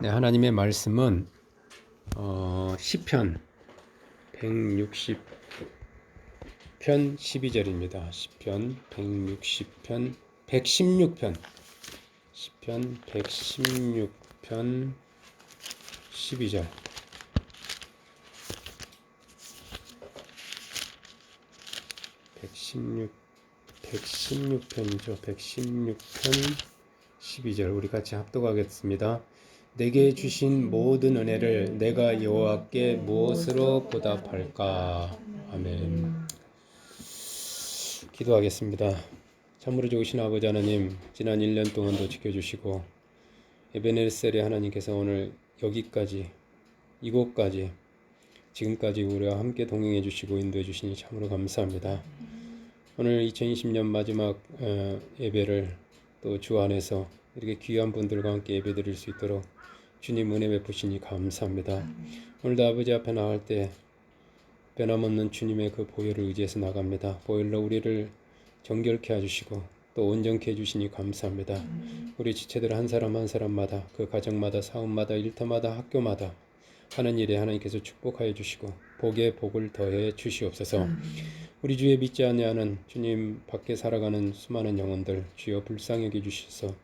네, 하나님의 말씀은 시편 160편 12절입니다. 시편 160편 116편 시편 116편 12절 116편이죠. 116편 12절 우리 같이 합독하겠습니다. 내게 주신 모든 은혜를 내가 여호와께 무엇으로 보답할까? 아멘. 기도하겠습니다. 참으로 좋으신 아버지 하나님, 지난 1년 동안도 지켜주시고 에베네셀의 하나님께서 오늘 여기까지, 이곳까지, 지금까지 우리와 함께 동행해 주시고 인도해 주시니 참으로 감사합니다. 오늘 2020년 마지막 예배를 또 주 안에서 이렇게 귀한 분들과 함께 예배 드릴 수 있도록 주님 은혜 베푸시니 감사합니다. 오늘도 아버지 앞에 나갈 때 변함없는 주님의 그 보혈을 의지해서 나갑니다. 보혈로 우리를 정결케 해주시고 또 온전케 해주시니 감사합니다. 우리 지체들 한 사람 한 사람마다 그 가정마다 사업마다 일터마다 학교마다 하는 일에 하나님께서 축복하여 주시고 복에 복을 더해 주시옵소서. 우리 주의 믿지 아니하는 주님 밖에 살아가는 수많은 영혼들 주여 불쌍히 여겨 주셔서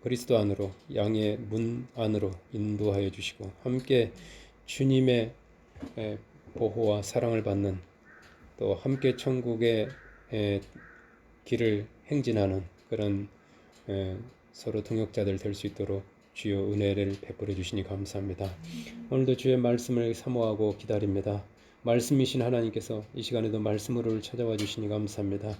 그리스도 안으로 양의 문 안으로 인도하여 주시고 함께 주님의 보호와 사랑을 받는 또 함께 천국의 길을 행진하는 그런 서로 동역자들 될 수 있도록 주여 은혜를 베풀어 주시니 감사합니다. 오늘도 주의 말씀을 사모하고 기다립니다. 말씀이신 하나님께서 이 시간에도 말씀으로 찾아와 주시니 감사합니다.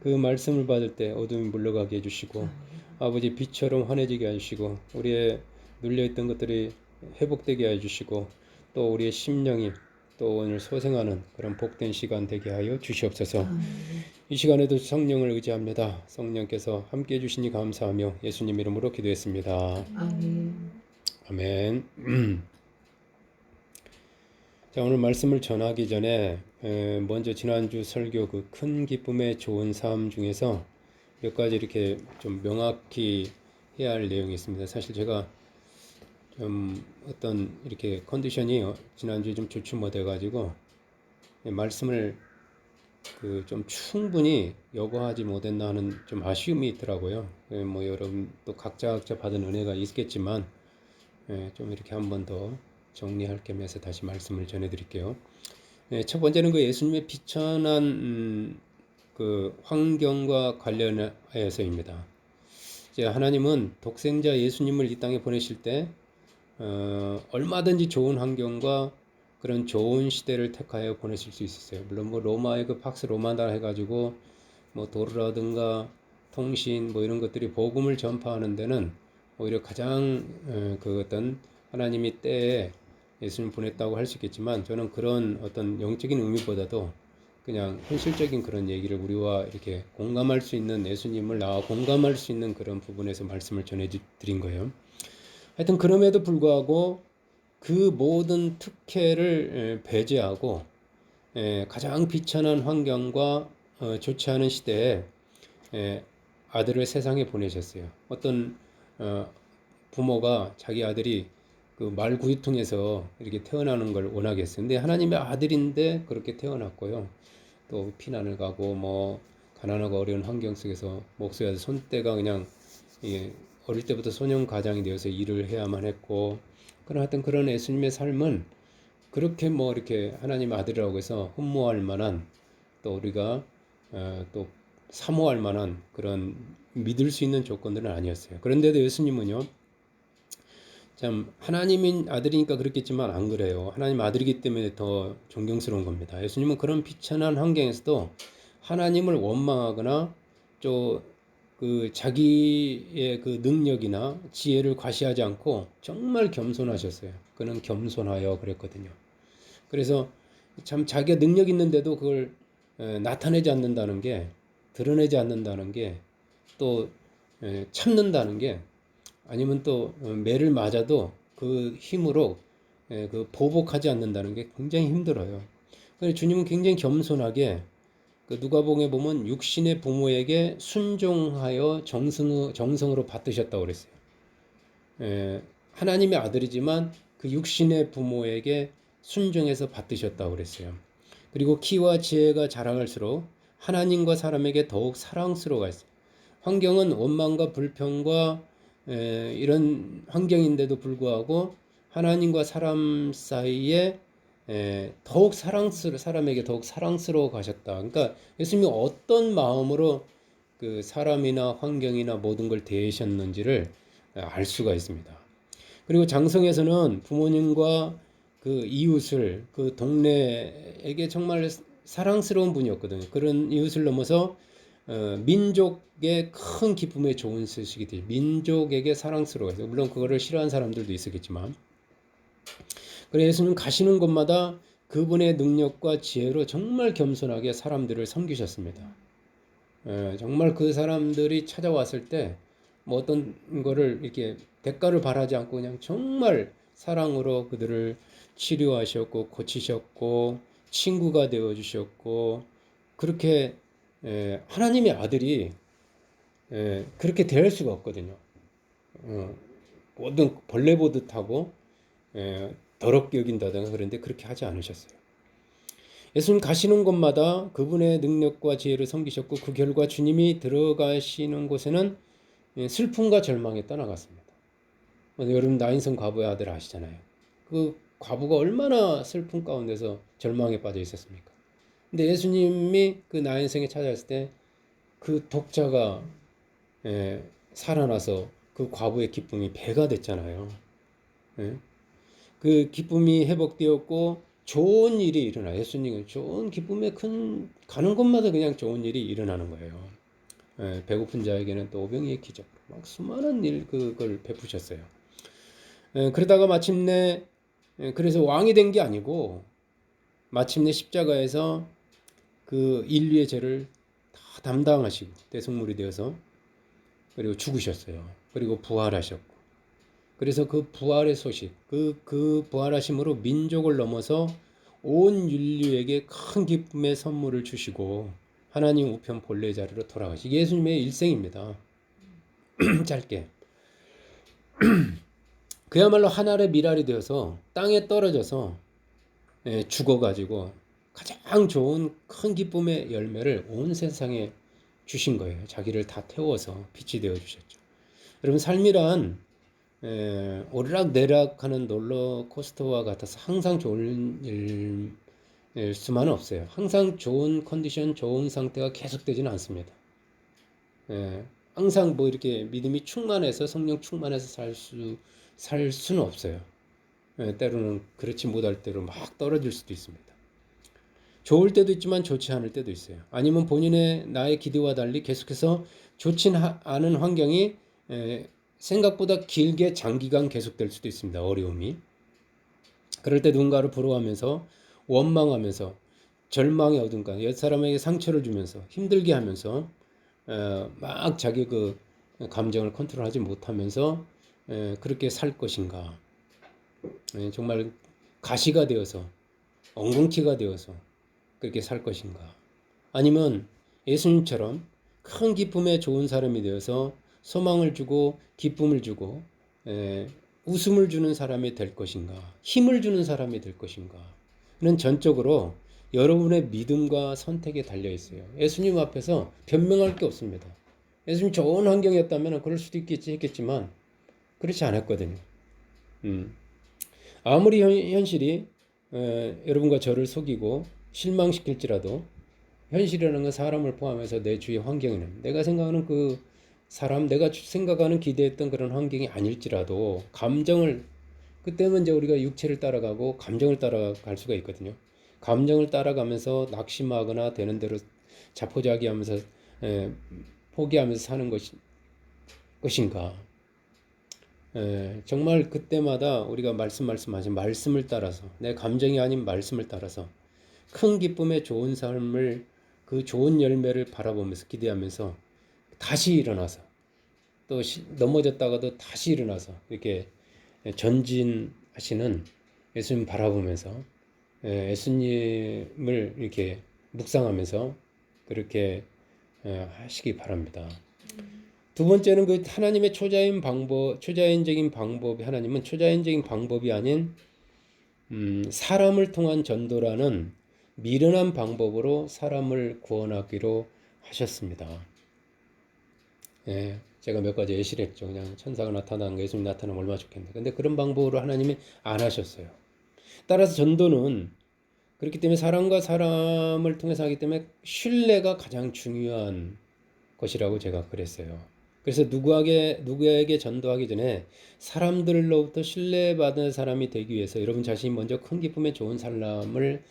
그 말씀을 받을 때 어둠이 물러가게 해주시고 아버지 빛처럼 환해지게 해주시고 우리의 눌려있던 것들이 회복되게 해주시고 또 우리의 심령이 또 오늘 소생하는 그런 복된 시간 되게 하여 주시옵소서. 이 시간에도 성령을 의지합니다. 성령께서 함께 해주시니 감사하며 예수님 이름으로 기도했습니다. 아멘. 자, 오늘 말씀을 전하기 전에 먼저 지난주 설교 그 큰 기쁨의 좋은 삶 중에서 몇 가지 이렇게 좀 명확히 해야 할 내용이 있습니다. 사실 제가 좀 어떤 이렇게 컨디션이 지난주에 좀 좋지 못해가지고 말씀을 그 좀 충분히 여과하지 못했나 하는 좀 아쉬움이 있더라고요. 뭐 여러분 또 각자 받은 은혜가 있겠지만 좀 이렇게 한 번 더 정리할 겸해서 다시 말씀을 전해드릴게요. 첫 번째는 그 예수님의 비천한 그 환경과 관련해서입니다. 이제 하나님은 독생자 예수님을 이 땅에 보내실 때 얼마든지 좋은 환경과 그런 좋은 시대를 택하여 보내실 수 있었어요. 물론 뭐 로마의 그 팍스 로마다 해가지고 뭐 도로라든가 통신 뭐 이런 것들이 복음을 전파하는 데는 오히려 가장 그 어떤 하나님이 때에 예수님 보냈다고 할 수 있겠지만 저는 그런 어떤 영적인 의미보다도 그냥 현실적인 그런 얘기를 우리와 이렇게 공감할 수 있는 예수님을 나와 공감할 수 있는 그런 부분에서 말씀을 전해드린 거예요. 하여튼 그럼에도 불구하고 그 모든 특혜를 배제하고 가장 비천한 환경과 좋지 않은 시대에 아들을 세상에 보내셨어요. 어떤 부모가 자기 아들이 그 말구유통에서 이렇게 태어나는 걸 원하겠어요. 근데 하나님의 아들인데 그렇게 태어났고요. 또 피난을 가고 뭐 가난하고 어려운 환경 속에서 목소리가 손때가 그냥 어릴 때부터 소년 가장이 되어서 일을 해야만 했고 그런 하여튼 그런 예수님의 삶은 그렇게 뭐 이렇게 하나님 아들이라고 해서 흠모할 만한 또 우리가 또 사모할 만한 그런 믿을 수 있는 조건들은 아니었어요. 그런데도 예수님은요 참 하나님인 아들이니까 그렇겠지만 안 그래요. 하나님 아들이기 때문에 더 존경스러운 겁니다. 예수님은 그런 비천한 환경에서도 하나님을 원망하거나 또 그 자기의 그 능력이나 지혜를 과시하지 않고 정말 겸손하셨어요. 그는 겸손하여 그랬거든요. 그래서 참 자기가 능력 있는데도 그걸 나타내지 않는다는 게 드러내지 않는다는 게 또 참는다는 게 아니면 또 매를 맞아도 그 힘으로 그 보복하지 않는다는 게 굉장히 힘들어요. 그래서 주님은 굉장히 겸손하게 그 누가복음에 보면 육신의 부모에게 순종하여 정성으로 받드셨다고 그랬어요. 하나님의 아들이지만 그 육신의 부모에게 순종해서 받드셨다고 그랬어요. 그리고 키와 지혜가 자라갈수록 하나님과 사람에게 더욱 사랑스러워가 있어요. 환경은 원망과 불평과 이런 환경인데도 불구하고 하나님과 사람 사이에 더욱 사람에게 더욱 사랑스러워 가셨다. 그러니까 예수님이 어떤 마음으로 그 사람이나 환경이나 모든 걸 대하셨는지를 알 수가 있습니다. 그리고 장성에서는 부모님과 그 이웃을 그 동네에게 정말 사랑스러운 분이었거든요. 그런 이웃을 넘어서 민족의 큰 기쁨에 좋은 소식이 돼. 민족에게 사랑스러워서 물론 그거를 싫어하는 사람들도 있었겠지만, 그래 예수님 가시는 곳마다 그분의 능력과 지혜로 정말 겸손하게 사람들을 섬기셨습니다. 정말 그 사람들이 찾아왔을 때 뭐 어떤 거를 이렇게 대가를 바라지 않고 그냥 정말 사랑으로 그들을 치료하셨고 고치셨고 친구가 되어 주셨고 그렇게 하나님의 아들이 그렇게 대할 수가 없거든요. 모든 벌레 보듯 하고 더럽게 여긴다든가 그런데 그렇게 하지 않으셨어요. 예수님 가시는 곳마다 그분의 능력과 지혜를 섬기셨고 그 결과 주님이 들어가시는 곳에는 슬픔과 절망이 떠나갔습니다. 여러분 나인성 과부의 아들 아시잖아요. 그 과부가 얼마나 슬픔 가운데서 절망에 빠져 있었습니까? 근데 예수님이 그 나인성에 찾아왔을 때 그 독자가 살아나서 그 과부의 기쁨이 배가 됐잖아요. 그 기쁨이 회복되었고 좋은 일이 일어나. 예수님은 좋은 기쁨에 가는 곳마다 그냥 좋은 일이 일어나는 거예요. 배고픈 자에게는 또 오병이의 기적, 막 수많은 그걸 베푸셨어요. 그러다가 마침내 그래서 왕이 된 게 아니고 마침내 십자가에서 그 인류의 죄를 다 담당하시고 대속물이 되어서 그리고 죽으셨어요. 그리고 부활하셨고 그래서 그 부활의 소식, 그 부활하심으로 민족을 넘어서 온 인류에게 큰 기쁨의 선물을 주시고 하나님 우편 본래 자리로 돌아가시. 예수님의 일생입니다. 짧게. 그야말로 하늘의 미랄이 되어서 땅에 떨어져서 죽어가지고 가장 좋은 큰 기쁨의 열매를 온 세상에 주신 거예요. 자기를 다 태워서 빛이 되어 주셨죠. 여러분 삶이란 오르락내락하는 롤러코스터와 같아서 항상 좋은 일일 수만은 없어요. 항상 좋은 컨디션, 좋은 상태가 계속되지는 않습니다. 항상 뭐 이렇게 믿음이 충만해서 성령 충만해서 살 수는 없어요. 때로는 그렇지 못할 때로 막 떨어질 수도 있습니다. 좋을 때도 있지만 좋지 않을 때도 있어요. 아니면 본인의 나의 기대와 달리 계속해서 좋진 않은 환경이 생각보다 길게 장기간 계속될 수도 있습니다. 어려움이. 그럴 때 누군가를 부러워하면서 원망하면서 절망의 어딘가 옛 사람에게 상처를 주면서 힘들게 하면서 막 자기 그 감정을 컨트롤하지 못하면서 그렇게 살 것인가. 정말 가시가 되어서 엉겅퀴가 되어서 그렇게 살 것인가. 아니면 예수님처럼 큰 기쁨에 좋은 사람이 되어서 소망을 주고 기쁨을 주고 웃음을 주는 사람이 될 것인가. 힘을 주는 사람이 될 것인가. 는 전적으로 여러분의 믿음과 선택에 달려 있어요. 예수님 앞에서 변명할 게 없습니다. 예수님 좋은 환경이었다면 그럴 수도 있겠지 했겠지만 그렇지 않았거든요. 아무리 현실이 여러분과 저를 속이고 실망시킬지라도 현실이라는 건 사람을 포함해서 내 주위 환경에는 내가 생각하는 그 사람, 내가 생각하는 기대했던 그런 환경이 아닐지라도 감정을 그때는 이제 우리가 육체를 따라가고 감정을 따라갈 수가 있거든요. 감정을 따라가면서 낙심하거나 되는 대로 자포자기하면서 포기하면서 사는 것인가? 정말 그때마다 우리가 말씀하신 말씀을 따라서 내 감정이 아닌 말씀을 따라서 큰 기쁨의 좋은 삶을 그 좋은 열매를 바라보면서 기대하면서 다시 일어나서 또 넘어졌다가도 다시 일어나서 이렇게 전진하시는 예수님 바라보면서 예수님을 이렇게 묵상하면서 그렇게 하시기 바랍니다. 두 번째는 그 하나님의 초자연적인 방법이 하나님은 초자연적인 방법이 아닌 사람을 통한 전도라는 미련한 방법으로 사람을 구원하기로 하셨습니다. 예, 제가 몇 가지 예시를 했죠. 그냥 천사가 나타나는 거, 예수님 나타나면 얼마나 좋겠는데. 근데 그런 방법으로 하나님이 안 하셨어요. 따라서 전도는 그렇기 때문에 사람과 사람을 통해서 하기 때문에 신뢰가 가장 중요한 것이라고 제가 그랬어요. 그래서 누구에게 전도하기 전에 사람들로부터 신뢰받은 사람이 되기 위해서 여러분 자신이 먼저 큰 기쁨에 좋은 삶을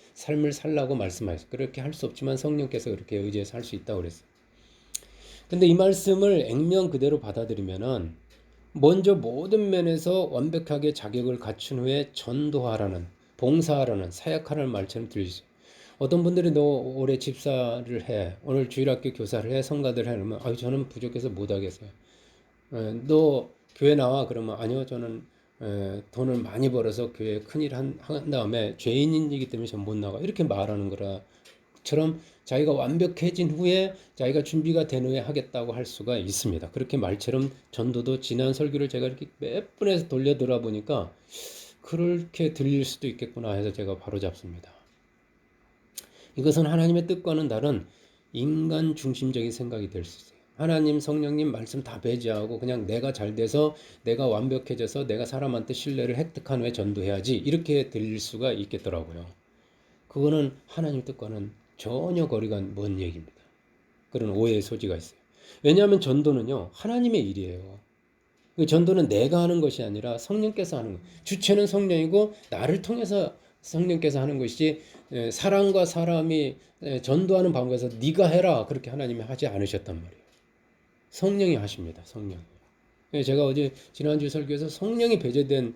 살라고 말씀하셨어요. 그렇게 할 수 없지만 성령께서 그렇게 의지해서 할 수 있다고 그랬어요. 근데 이 말씀을 액면 그대로 받아들이면은 먼저 모든 면에서 완벽하게 자격을 갖춘 후에 전도하라는, 봉사하라는, 사역하라는 말처럼 들리죠. 어떤 분들이 너 올해 집사를 해, 오늘 주일학교 교사를 해, 성가대를 해, 그러면 아유 저는 부족해서 못 하겠어요. 너 교회 나와 그러면 아니요 저는 돈을 많이 벌어서 교회에 큰일 한 다음에 죄인이기 때문에 전 못 나가 이렇게 말하는 거라처럼 자기가 완벽해진 후에 자기가 준비가 된 후에 하겠다고 할 수가 있습니다. 그렇게 말처럼 전도도 지난 설교를 제가 이렇게 몇 번에서 돌려 들어보니까 그렇게 들릴 수도 있겠구나 해서 제가 바로 잡습니다. 이것은 하나님의 뜻과는 다른 인간 중심적인 생각이 될 수 있어요. 하나님, 성령님 말씀 다 배제하고 그냥 내가 잘 돼서 내가 완벽해져서 내가 사람한테 신뢰를 획득한 후에 전도해야지 이렇게 들릴 수가 있겠더라고요. 그거는 하나님 뜻과는 전혀 거리가 먼 얘기입니다. 그런 오해의 소지가 있어요. 왜냐하면 전도는요 하나님의 일이에요. 그 전도는 내가 하는 것이 아니라 성령께서 하는 거예요. 주체는 성령이고 나를 통해서 성령께서 하는 것이지 사람과 사람이 전도하는 방법에서 네가 해라 그렇게 하나님이 하지 않으셨단 말이에요. 성령이 하십니다. 성령. 제가 어제 지난주 설교에서 성령이 배제된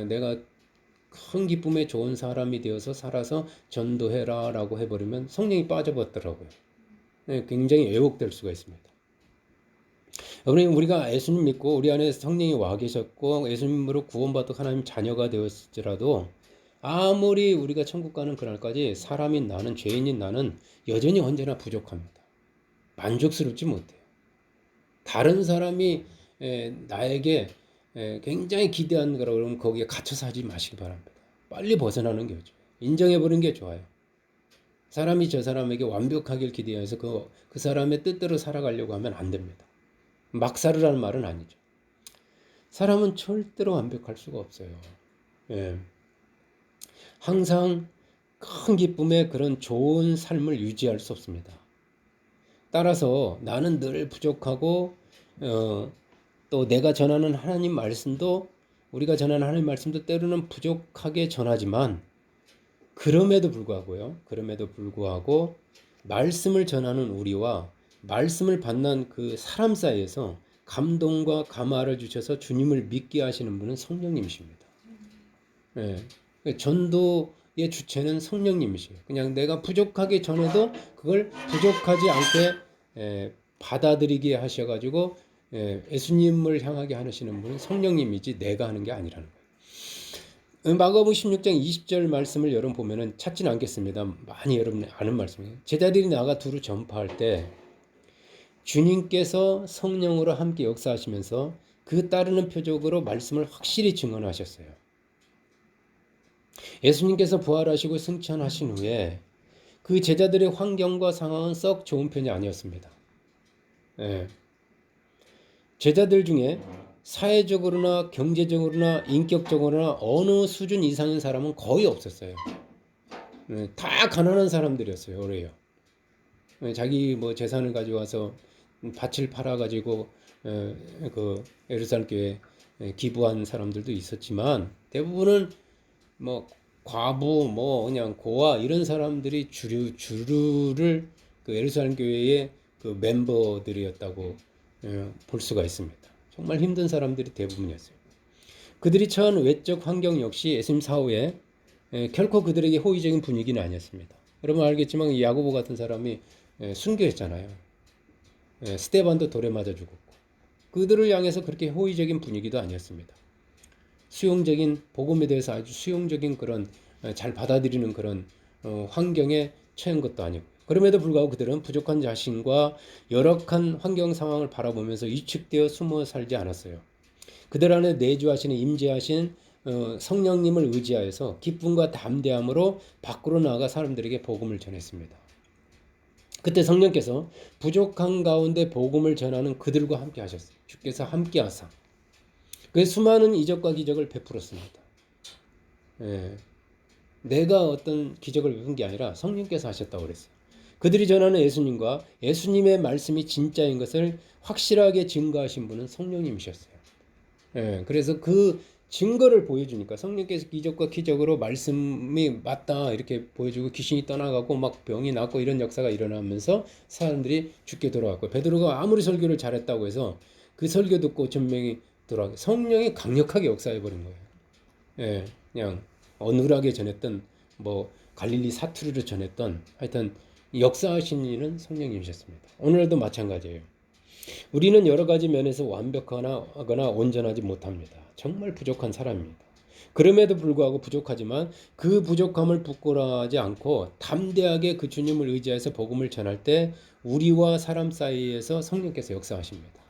내가 큰 기쁨에 좋은 사람이 되어서 살아서 전도해라 라고 해버리면 성령이 빠져버렸더라고요. 굉장히 왜곡될 수가 있습니다. 여러분 우리가 예수님 믿고 우리 안에 성령이 와 계셨고 예수님으로 구원받고 하나님 자녀가 되었을지라도 아무리 우리가 천국 가는 그날까지 사람인 나는 죄인인 나는 여전히 언제나 부족합니다. 만족스럽지 못해요. 다른 사람이 나에게 굉장히 기대한 거라 그러면 거기에 갇혀서 하지 마시기 바랍니다. 빨리 벗어나는 게 좋죠. 인정해버리는 게 좋아요. 사람이 저 사람에게 완벽하길 기대해서 그 사람의 뜻대로 살아가려고 하면 안 됩니다. 막 살으라는 말은 아니죠. 사람은 절대로 완벽할 수가 없어요. 예. 항상 큰 기쁨의 그런 좋은 삶을 유지할 수 없습니다. 따라서 나는 늘 부족하고 또 내가 전하는 하나님 말씀도 우리가 전하는 하나님 말씀도 때로는 부족하게 전하지만 그럼에도 불구하고 말씀을 전하는 우리와 말씀을 받는 그 사람 사이에서 감동과 감화를 주셔서 주님을 믿게 하시는 분은 성령님이십니다. 예. 전도의 주체는 성령님이시에요. 그냥 내가 부족하게 전해도 그걸 부족하지 않게 받아들이게 하셔가지고 예수님을 향하게 하시는 분은 성령님이지 내가 하는 게 아니라는 거예요. 마가복음 16장 20절 말씀을 여러분 보면은 찾지는 않겠습니다. 많이 여러분 아는 말씀이에요. 제자들이 나가 두루 전파할 때 주님께서 성령으로 함께 역사하시면서 그 따르는 표적으로 말씀을 확실히 증언하셨어요. 예수님께서 부활하시고 승천하신 후에 그 제자들의 환경과 상황은 썩 좋은 편이 아니었습니다. 예. 제자들 중에 사회적으로나 경제적으로나 인격적으로나 어느 수준 이상인 사람은 거의 없었어요. 다 가난한 사람들이었어요. 그래요. 자기 뭐 재산을 가져와서 밭을 팔아가지고 그 예루살렘 교회에 기부한 사람들도 있었지만 대부분은 뭐 과부 뭐 그냥 고아 이런 사람들이 주류를 그 예루살렘 교회의 그 멤버들이었다고 볼 수가 있습니다. 정말 힘든 사람들이 대부분이었어요. 그들이 처한 외적 환경 역시 예수님 사후에 결코 그들에게 호의적인 분위기는 아니었습니다. 여러분 알겠지만 이 야고보 같은 사람이 순교했잖아요. 스데반도 돌에 맞아 죽었고 그들을 향해서 그렇게 호의적인 분위기도 아니었습니다. 수용적인 복음에 대해서 아주 수용적인 그런 잘 받아들이는 그런 환경에 처한 것도 아니고 그럼에도 불구하고 그들은 부족한 자신과 열악한 환경 상황을 바라보면서 위축되어 숨어 살지 않았어요. 그들 안에 내주하시는 임재하신 성령님을 의지하여서 기쁨과 담대함으로 밖으로 나아가 사람들에게 복음을 전했습니다. 그때 성령께서 부족한 가운데 복음을 전하는 그들과 함께 하셨어요. 주께서 함께 하사 그 수많은 이적과 기적을 베풀었습니다. 예, 내가 어떤 기적을 베푼 게 아니라 성령께서 하셨다고 그랬어요. 그들이 전하는 예수님과 예수님의 말씀이 진짜인 것을 확실하게 증거하신 분은 성령님이셨어요. 예, 그래서 그 증거를 보여주니까 성령께서 기적과 기적으로 말씀이 맞다 이렇게 보여주고 귀신이 떠나가고 막 병이 낫고 이런 역사가 일어나면서 사람들이 죽게 돌아왔고 베드로가 아무리 설교를 잘했다고 해서 그 설교 듣고 전명이 돌아가고 성령이 강력하게 역사해 버린 거예요. 예, 그냥 어눌하게 전했던 뭐 갈릴리 사투리로 전했던 하여튼 역사하신 이는 성령님이셨습니다. 오늘도 마찬가지예요. 우리는 여러 가지 면에서 완벽하거나 온전하지 못합니다. 정말 부족한 사람입니다. 그럼에도 불구하고 부족하지만 그 부족함을 부끄러워하지 않고 담대하게 그 주님을 의지해서 복음을 전할 때 우리와 사람 사이에서 성령께서 역사하십니다.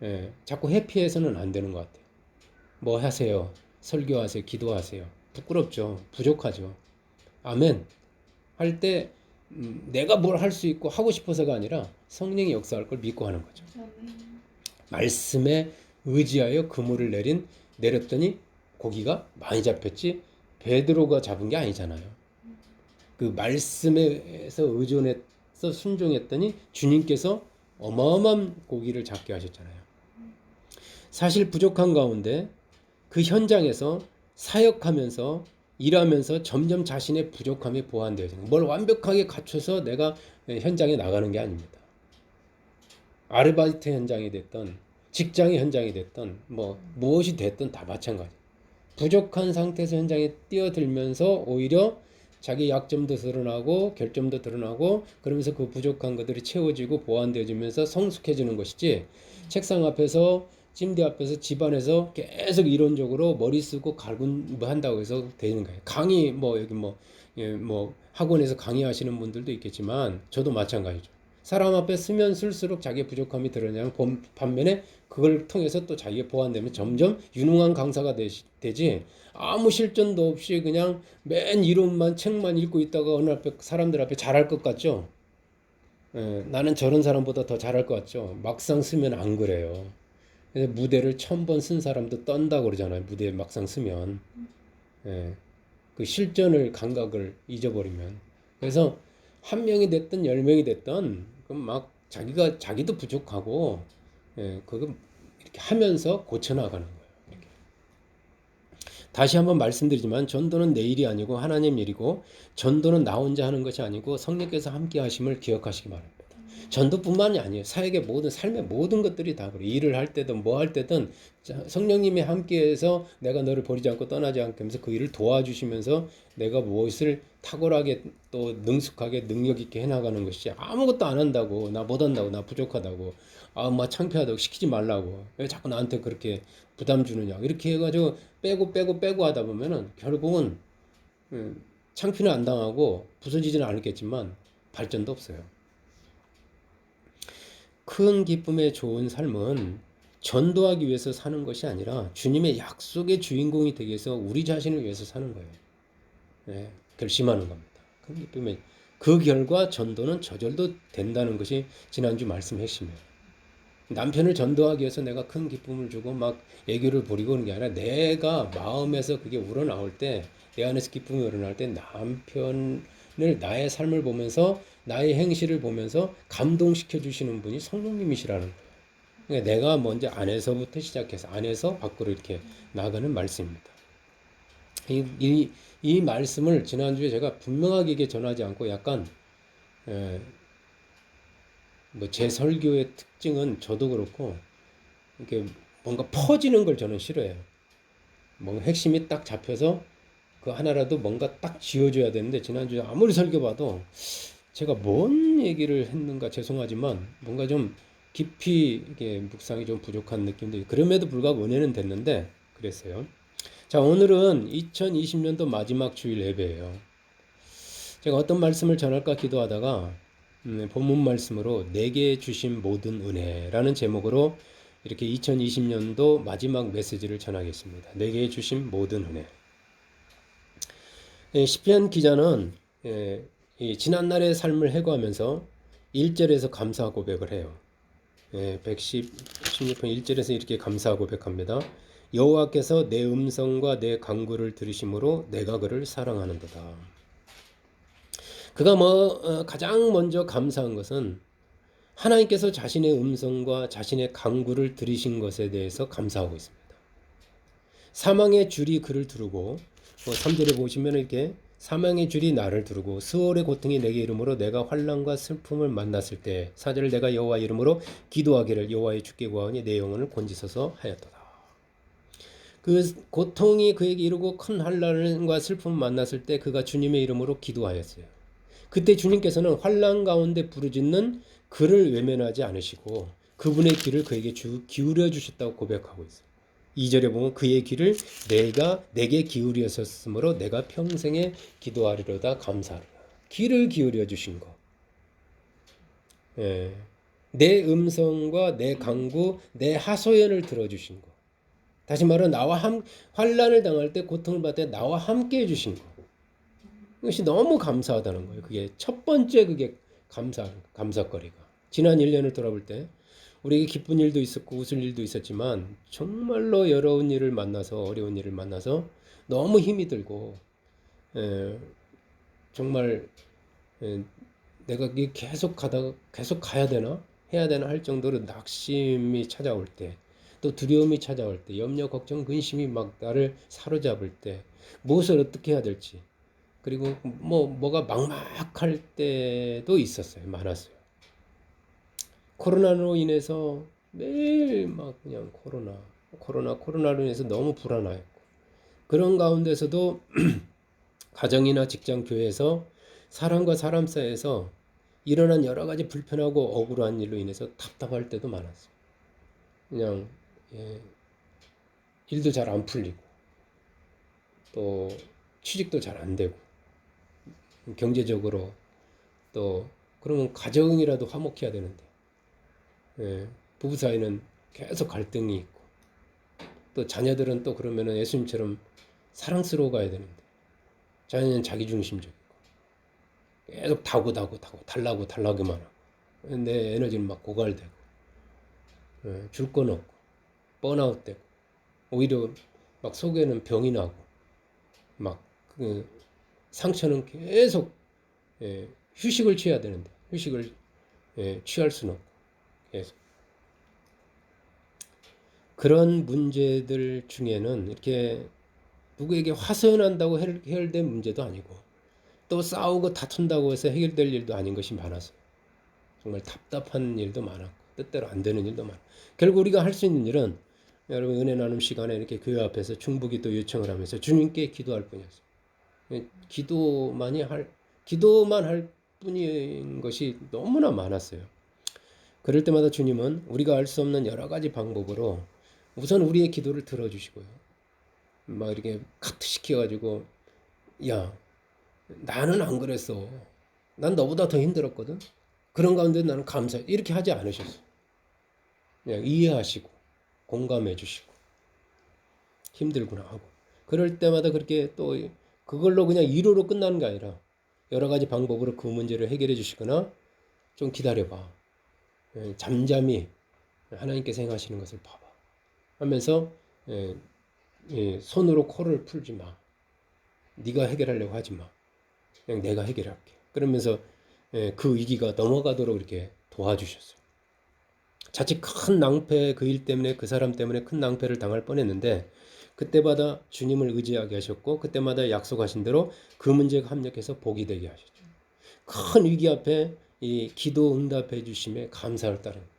예, 자꾸 회피해서는 안 되는 것 같아요. 뭐 하세요? 설교하세요? 기도하세요? 부끄럽죠. 부족하죠. 아멘. 할 때 내가 뭘 할 수 있고 하고 싶어서가 아니라 성령이 역사할 걸 믿고 하는 거죠. 말씀에 의지하여 그물을 내렸더니 고기가 많이 잡혔지 베드로가 잡은 게 아니잖아요. 그 말씀에서 의존해서 순종했더니 주님께서 어마어마한 고기를 잡게 하셨잖아요. 사실 부족한 가운데 그 현장에서 사역하면서 일하면서 점점 자신의 부족함이 보완되어지는 거예요. 뭘 완벽하게 갖춰서 내가 현장에 나가는 게 아닙니다. 아르바이트 현장이 됐던 직장의 현장이 됐던 뭐 무엇이 됐든 다 마찬가지. 부족한 상태에서 현장에 뛰어들면서 오히려 자기 약점도 드러나고 결점도 드러나고 그러면서 그 부족한 것들이 채워지고 보완되어지면서 성숙해지는 것이지 책상 앞에서 침대 앞에서 집안에서 계속 이론적으로 머리 쓰고 갈군한다고 해서 되는 거예요. 강의 뭐 여기 뭐, 예, 뭐 학원에서 강의하시는 분들도 있겠지만 저도 마찬가지죠. 사람 앞에 쓰면 쓸수록 자기의 부족함이 드러나는 반면에 그걸 통해서 또 자기가 보완되면 점점 유능한 강사가 되지 아무 실전도 없이 그냥 맨 이론만 책만 읽고 있다가 어느 앞에 사람들 앞에 잘할 것 같죠? 예, 나는 저런 사람보다 더 잘할 것 같죠? 막상 쓰면 안 그래요. 그래서 무대를 1000번 쓴 사람도 떤다고 그러잖아요. 무대에 막상 쓰면. 예, 그 실전을 감각을 잊어버리면. 그래서 한 명이 됐든 10명이 됐든 그럼 막 자기도 부족하고 그거 이렇게 하면서 고쳐나가는 거예요. 이렇게. 다시 한번 말씀드리지만 전도는 내 일이 아니고 하나님 일이고 전도는 나 혼자 하는 것이 아니고 성령께서 함께 하심을 기억하시기 바랍니다. 전도뿐만이 아니에요. 사역의 모든 삶의 모든 것들이 다 그래. 일을 할 때든 뭐 할 때든 성령님이 함께해서 내가 너를 버리지 않고 떠나지 않게 하면서 그 일을 도와주시면서 내가 무엇을 탁월하게 또 능숙하게 능력 있게 해나가는 것이지 아무것도 안 한다고 나 못한다고 나 부족하다고 막 창피하다고 시키지 말라고 왜 자꾸 나한테 그렇게 부담 주느냐 이렇게 해가지고 빼고 하다 보면은 결국은 창피는 안 당하고 부서지지는 않겠지만 발전도 없어요. 큰 기쁨에 좋은 삶은 전도하기 위해서 사는 것이 아니라 주님의 약속의 주인공이 되기 위해서 우리 자신을 위해서 사는 거예요. 네, 결심하는 겁니다. 큰 기쁨에 그 결과 전도는 저절로 된다는 것이 지난주 말씀 핵심이에요. 남편을 전도하기 위해서 내가 큰 기쁨을 주고 막 애교를 부리고 그런 게 아니라 내가 마음에서 그게 우러나올 때 내 안에서 기쁨이 우러나올 때 남편을 나의 삶을 보면서 나의 행실을 보면서 감동시켜 주시는 분이 성령님이시라는 거예요. 그러니까 내가 먼저 안에서부터 시작해서 안에서 밖으로 이렇게 나가는 말씀입니다. 이 말씀을 지난주에 제가 분명하게 이게 전하지 않고 약간 뭐 제 설교의 특징은 저도 그렇고 이렇게 뭔가 퍼지는 걸 저는 싫어해요. 뭔가 핵심이 딱 잡혀서 그 하나라도 뭔가 딱 지어줘야 되는데 지난주에 아무리 설교봐도 제가 뭔 얘기를 했는가 죄송하지만 뭔가 좀 깊이 이게 묵상이 좀 부족한 느낌도 있고 그럼에도 불구하고 은혜는 됐는데 그랬어요. 자, 오늘은 2020년도 마지막 주일 예배예요. 제가 어떤 말씀을 전할까 기도하다가 본문 말씀으로 내게 주신 모든 은혜라는 제목으로 이렇게 2020년도 마지막 메시지를 전하겠습니다. 내게 주신 모든 은혜. 시편 기자는 이 지난날의 삶을 회고하면서 1절에서 감사 고백을 해요. 116편 1절에서 이렇게 감사 고백합니다. 여호와께서 내 음성과 내 간구를 들으심으로 내가 그를 사랑하는도다. 그가 가장 먼저 감사한 것은 하나님께서 자신의 음성과 자신의 간구를 들으신 것에 대해서 감사하고 있습니다. 사망의 줄이 그를 두르고 3절에 보시면 이렇게 사망의 줄이 나를 두르고 수월의 고통이 내게 이름으로 내가 환난과 슬픔을 만났을 때 4절 내가 여호와 이름으로 기도하기를 여호와의 주께 구하오니 내 영혼을 곤지서서 하였도다. 그 고통이 그에게 이르고 큰 환난과 슬픔을 만났을 때 그가 주님의 이름으로 기도하였어요. 그때 주님께서는 환난 가운데 부르짖는 그를 외면하지 않으시고 그분의 귀를 그에게 기울여 주셨다고 고백하고 있어요. 2절에 보면 그의 귀를 내게 기울였었으므로 내가 평생에 기도하리로다 감사하리라. 귀를 기울여 주신 거. 예. 내 음성과 내 간구, 내 하소연을 들어주신 거. 다시 말해 나와 환난을 당할 때 고통을 받을 때 나와 함께 해주신 거. 이것이 너무 감사하다는 거예요. 그게 첫 번째 그게 감사거리가. 지난 1년을 돌아볼 때 우리에게 기쁜 일도 있었고 웃을 일도 있었지만 정말로 어려운 일을 만나서 너무 힘이 들고 정말 내가 계속 가야 되나 해야 되나 할 정도로 낙심이 찾아올 때 또 두려움이 찾아올 때 염려 걱정 근심이 막 나를 사로잡을 때 무엇을 어떻게 해야 될지 그리고 뭐가 막막할 때도 있었어요. 많았어요. 코로나로 인해서 매일 막 그냥 코로나로 인해서 너무 불안하였고 그런 가운데서도 가정이나 직장 교회에서 사람과 사람 사이에서 일어난 여러 가지 불편하고 억울한 일로 인해서 답답할 때도 많았어요. 그냥 일도 잘 안 풀리고 또 취직도 잘 안 되고 경제적으로 또 그러면 가정이라도 화목해야 되는데 부부 사이는 계속 갈등이 있고 또 자녀들은 또 그러면은 예수님처럼 사랑스러워 가야 되는데 자녀는 자기중심적이고 계속 달라고만 하고 내 에너지는 막 고갈되고 줄 건 없고 번아웃 되고 오히려 막 속에는 병이 나고 막 그 상처는 계속 휴식을 취해야 되는데 휴식을 취할 수는 없고 계속 그런 문제들 중에는 이렇게 누구에게 화선한다고 해결된 문제도 아니고 또 싸우고 다툰다고 해서 해결될 일도 아닌 것이 많았어요. 정말 답답한 일도 많았고 뜻대로 안 되는 일도 많고 결국 우리가 할 수 있는 일은 여러분 은혜 나눔 시간에 이렇게 교회 앞에서 중보기도 요청을 하면서 주님께 기도할 뿐이었어요. 기도만 할 뿐인 것이 너무나 많았어요. 그럴 때마다 주님은 우리가 알 수 없는 여러 가지 방법으로 우선 우리의 기도를 들어주시고요. 막 이렇게 카트 시켜가지고 야 나는 안 그랬어. 난 너보다 더 힘들었거든. 그런 가운데 나는 감사해. 이렇게 하지 않으셨어요. 그냥 이해하시고 공감해 주시고 힘들구나 하고 그럴 때마다 그렇게 또 그걸로 그냥 위로로 끝나는 게 아니라 여러 가지 방법으로 그 문제를 해결해 주시거나 좀 기다려봐. 잠잠히 하나님께서 행하시는 것을 봐봐. 하면서 손으로 코를 풀지 마. 네가 해결하려고 하지 마. 그냥 내가 해결할게. 그러면서 그 위기가 넘어가도록 이렇게 도와주셨어요. 자칫 큰 낭패 그 일 때문에 그 사람 때문에 큰 낭패를 당할 뻔했는데 그때마다 주님을 의지하게 하셨고 그때마다 약속하신 대로 그 문제가 합력해서 복이 되게 하셨죠. 큰 위기 앞에 이 기도 응답해 주심에 감사를 따릅니다.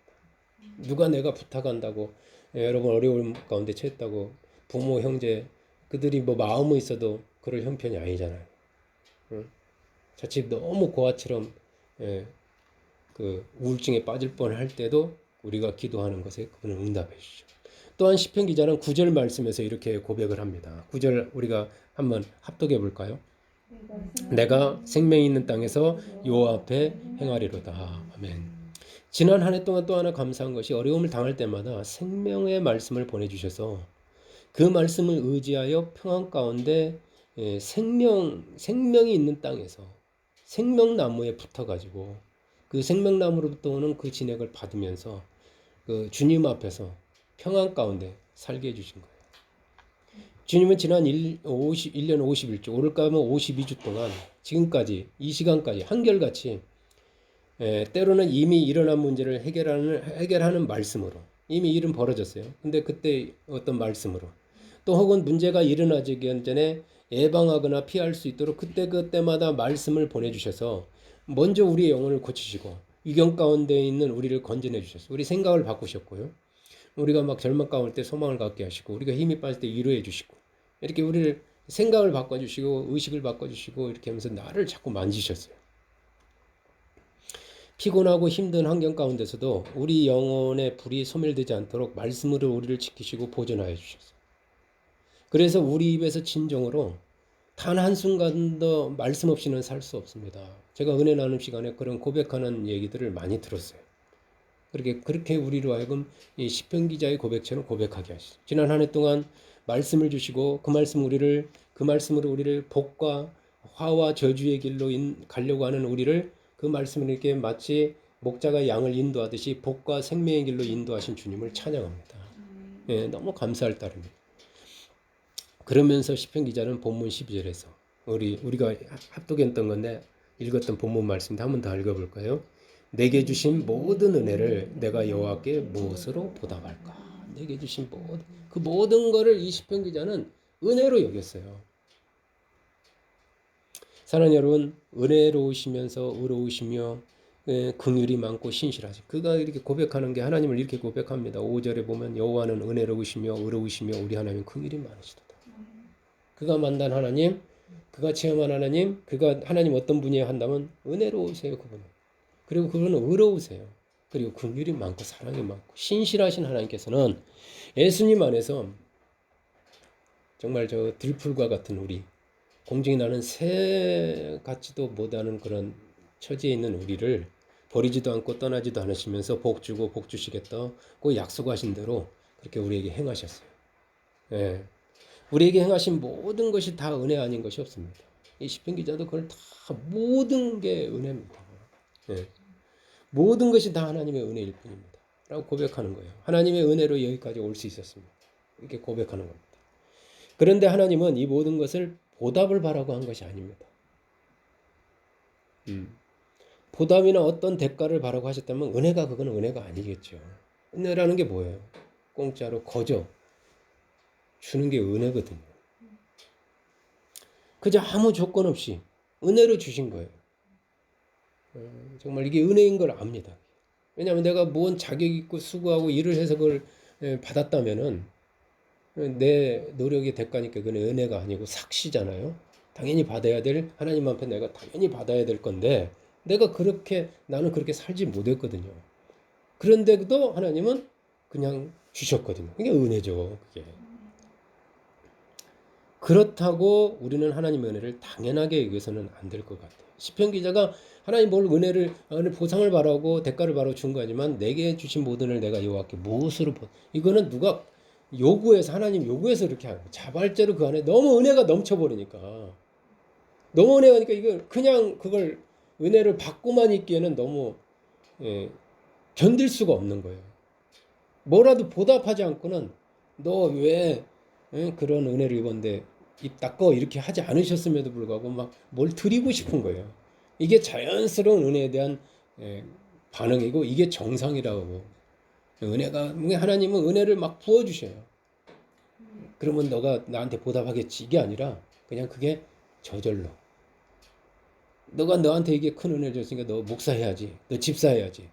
누가 내가 부탁한다고 여러분 어려움 가운데 처했다고 부모 형제 그들이 뭐 마음은 있어도 그럴 형편이 아니잖아요. 자칫 너무 고아처럼 그 우울증에 빠질 뻔할 때도 우리가 기도하는 것에 그분은 응답해 주시죠. 또한 시편 기자는 9절 말씀에서 이렇게 고백을 합니다. 9절 우리가 한번 합독해 볼까요? 내가 생명이 있는 땅에서 여호와 앞에 행하리로다. 아멘. 지난 한 해 동안 또 하나 감사한 것이 어려움을 당할 때마다 생명의 말씀을 보내주셔서 그 말씀을 의지하여 평안 가운데 생명이 있는 땅에서 생명나무에 붙어가지고 그 생명나무로부터 오는 그 진액을 받으면서 그 주님 앞에서 평안 가운데 살게 해주신 거예요. 주님은 지난 1년 50일주, 오를까 하면 52주 동안 지금까지 이 시간까지 한결같이 때로는 이미 일어난 문제를 해결하는 말씀으로 이미 일은 벌어졌어요. 근데 그때 어떤 말씀으로 또 혹은 문제가 일어나기 전에 예방하거나 피할 수 있도록 그때마다 말씀을 보내주셔서 먼저 우리의 영혼을 고치시고 위경 가운데 있는 우리를 건져내 주셨어요. 우리 생각을 바꾸셨고요. 우리가 막 절망 가운데 때 소망을 갖게 하시고 우리가 힘이 빠질 때 위로해 주시고 이렇게 우리를 생각을 바꿔주시고 의식을 바꿔주시고 이렇게 하면서 나를 자꾸 만지셨어요. 피곤하고 힘든 환경 가운데서도 우리 영혼의 불이 소멸되지 않도록 말씀으로 우리를 지키시고 보존하여 주셨어요. 그래서 우리 입에서 진정으로 단 한순간도 말씀 없이는 살 수 없습니다. 제가 은혜 나눔 시간에 그런 고백하는 얘기들을 많이 들었어요. 그렇게 우리로 하여금 이 시편 기자의 고백처럼 고백하게 하시죠. 지난 한 해 동안 말씀을 주시고 그 말씀으로 우리를 복과 화와 저주의 길로 가려고 하는 우리를 그 말씀을 이렇게 마치 목자가 양을 인도하듯이 복과 생명의 길로 인도하신 주님을 찬양합니다. 너무 감사할 따름입니다. 그러면서 시편 기자는 본문 12절에서 우리가 합독했던 건데 읽었던 본문 말씀도 한 번 더 읽어볼까요? 내게 주신 모든 은혜를 내가 여호와께 무엇으로 보답할까? 내게 주신 그 모든 거를 이 시편 기자는 은혜로 여겼어요. 사랑하는 여러분, 은혜로우시면서 의로우시며 긍휼이 많고 신실하시. 그가 이렇게 고백하는 게 하나님을 이렇게 고백합니다. 5절에 보면 여호와는 은혜로우시며 의로우시며 우리 하나님 긍휼이 많으시도다. 그가 만난 하나님, 그가 체험한 하나님, 그가 하나님 어떤 분이에요 한다면 은혜로우세요 그분은. 그리고 그분은 의로우세요. 그리고 긍휼이 많고 사랑이 많고 신실하신 하나님께서는 예수님 안에서 정말 저 들풀과 같은 우리 공중에 나는 새 같지도 못하는 그런 처지에 있는 우리를 버리지도 않고 떠나지도 않으시면서 복 주고 복 주시겠다고 약속하신 대로 그렇게 우리에게 행하셨어요. 예. 우리에게 행하신 모든 것이 다 은혜 아닌 것이 없습니다. 이 시편 기자도 그걸 다 모든 게 은혜입니다. 예. 모든 것이 다 하나님의 은혜일 뿐입니다. 라고 고백하는 거예요. 하나님의 은혜로 여기까지 올 수 있었습니다. 이렇게 고백하는 겁니다. 그런데 하나님은 이 모든 것을 보답을 바라고 한 것이 아닙니다. 보답이나 어떤 대가를 바라고 하셨다면 그거는 은혜가 아니겠죠. 은혜라는 게 뭐예요? 공짜로 거저 주는 게 은혜거든요. 그저 아무 조건 없이 은혜로 주신 거예요. 정말 이게 은혜인 걸 압니다. 왜냐하면 내가 뭔 자격 있고 수고하고 일을 해서 그걸 받았다면은 내 노력의 대가니까 그건 은혜가 아니고 삭시잖아요. 당연히 받아야 될 하나님 앞에 내가 당연히 받아야 될 건데 나는 그렇게 살지 못했거든요. 그런데도 하나님은 그냥 주셨거든요. 그게 은혜죠. 그게. 그렇다고 우리는 하나님의 은혜를 당연하게 여기서는 안 될 것 같아요. 시편 기자가 하나님 뭘 은혜를 보상을 바라고 대가를 바라고 준 거지만 내게 주신 모든 을 내가 여호와께 무엇으로 이거는 누가 요구해서 하나님 요구해서 이렇게 하는 자발적으로 그 안에 너무 은혜가 넘쳐버리니까 너무 은혜가니까 이거 그냥 그걸 은혜를 받고만 있기에는 너무 견딜 수가 없는 거예요. 뭐라도 보답하지 않고는 너 왜 그런 은혜를 입었는데 입 닦어 이렇게 하지 않으셨음에도 불구하고 막 뭘 드리고 싶은 거예요. 이게 자연스러운 은혜에 대한 반응이고 이게 정상이라고. 하나님은 은혜를 막 부어주셔요. 그러면 너가 나한테 보답하겠지 이게 아니라 그냥 그게 저절로. 너가 너한테 이게 큰 은혜를 줬으니까 너 목사해야지. 너 집사해야지.